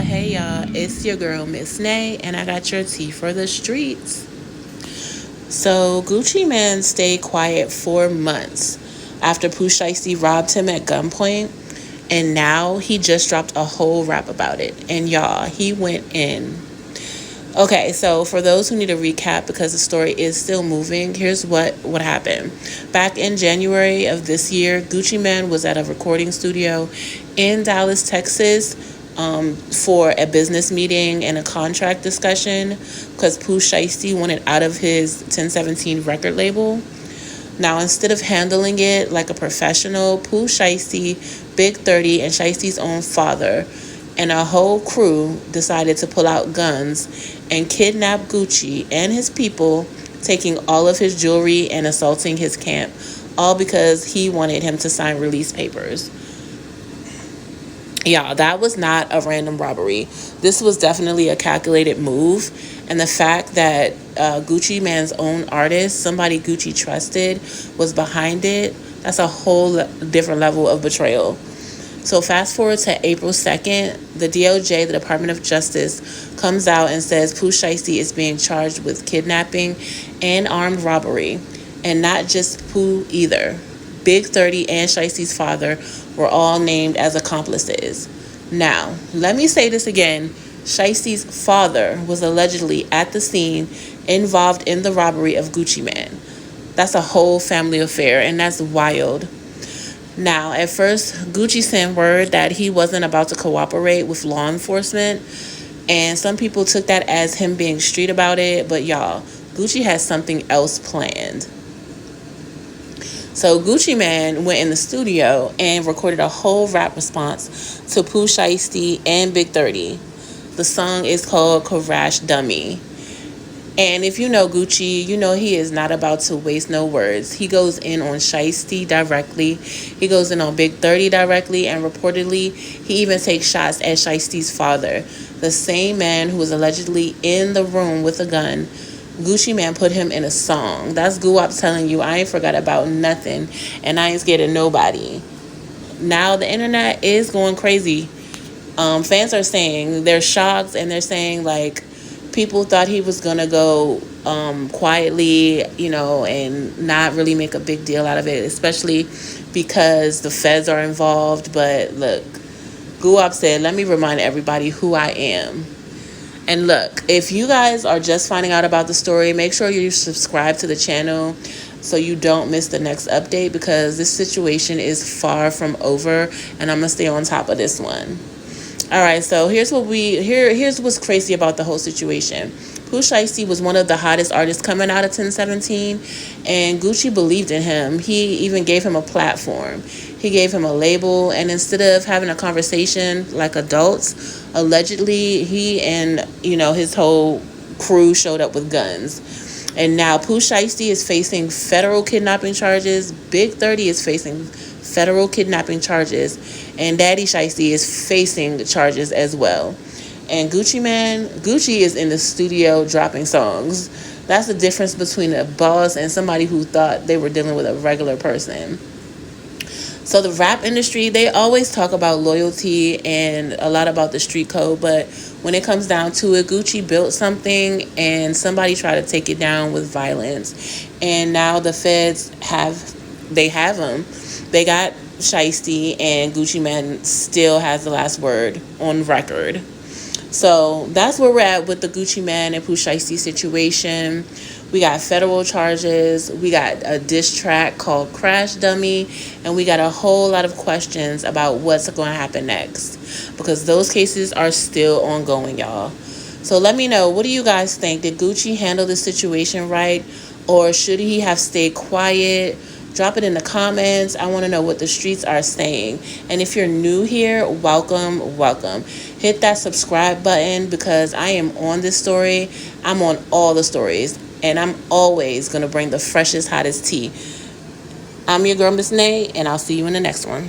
Hey y'all, it's your girl Miss Nay, and I got your tea for the streets. So Gucci Man stayed quiet for months after Pooh Shiesty robbed him at gunpoint, and now he just dropped a whole rap about it. And y'all, he went in. Okay, so for those who need a recap because the story is still moving, here's what happened. Back in January of this year, Gucci Man was at a recording studio in Dallas, Texas, for a business meeting and a contract discussion because Pooh Shiesty wanted out of his 1017 record label. Now, instead of handling it like a professional, Pooh Shiesty, Big 30, and Shiesty's own father and a whole crew decided to pull out guns and kidnap Gucci and his people, taking all of his jewelry and assaulting his camp, all because he wanted him to sign release papers. Yeah, that was not a random robbery. This was definitely a calculated move. And the fact that Gucci Man's own artist, somebody Gucci trusted, was behind it, that's a whole different level of betrayal. So fast forward to April 2nd, the DOJ, the Department of Justice, comes out and says Pooh Shiesty is being charged with kidnapping and armed robbery. And not just Pooh either. Big 30 and Shiesty's father were all named as accomplices. Now, let me say this again. Shiesty's father was allegedly at the scene involved in the robbery of Gucci Man. That's a whole family affair, and that's wild. Now, at first, Gucci sent word that he wasn't about to cooperate with law enforcement, and some people took that as him being street about it, but y'all, Gucci has something else planned. So Gucci Man went in the studio and recorded a whole rap response to Pooh Shiesty and Big 30. The song is called Crash Dummy. And if you know Gucci, you know he is not about to waste no words. He goes in on Shiesty directly. He goes in on Big 30 directly. And reportedly, he even takes shots at Shiesty's father, the same man who was allegedly in the room with a gun. Gucci Man put him in a song. That's Guwop telling you, I ain't forgot about nothing. And I ain't scared of nobody. Now, the internet is going crazy. Fans are saying they're shocked, and they're saying, like, people thought he was going to go quietly, and not really make a big deal out of it, especially because the feds are involved. But look, Guwop said, let me remind everybody who I am. And look, if you guys are just finding out about the story, make sure you subscribe to the channel so you don't miss the next update, because this situation is far from over, and I'm going to stay on top of this one. All right, so here's what's crazy about the whole situation. Pooh Shiesty was one of the hottest artists coming out of 1017, and Gucci believed in him. He even gave him a platform. He gave him a label, and instead of having a conversation like adults, allegedly he and his whole crew showed up with guns. And now Pooh Shiesty is facing federal kidnapping charges. Big 30 is facing federal kidnapping charges, and Daddy Shiesty is facing charges as well. And Gucci is in the studio dropping songs. That's the difference between a boss and somebody who thought they were dealing with a regular person. So the rap industry, they always talk about loyalty and a lot about the street code, but when it comes down to it, Gucci built something and somebody tried to take it down with violence. And now the feds have him. They got Shiesty, and Gucci Man still has the last word on record. So that's where we're at with the Gucci Man and Pooh Shiesty situation. We got federal charges. We got a diss track called Crash Dummy. And we got a whole lot of questions about what's going to happen next, because those cases are still ongoing, y'all. So let me know, what do you guys think? Did Gucci handle the situation right, or should he have stayed quiet? Drop it in the comments. I want to know what the streets are saying. And if you're new here, welcome. Hit that subscribe button, because I am on this story. I'm on all the stories, and I'm always going to bring the freshest, hottest tea. I'm your girl, Miss Nay, and I'll see you in the next one.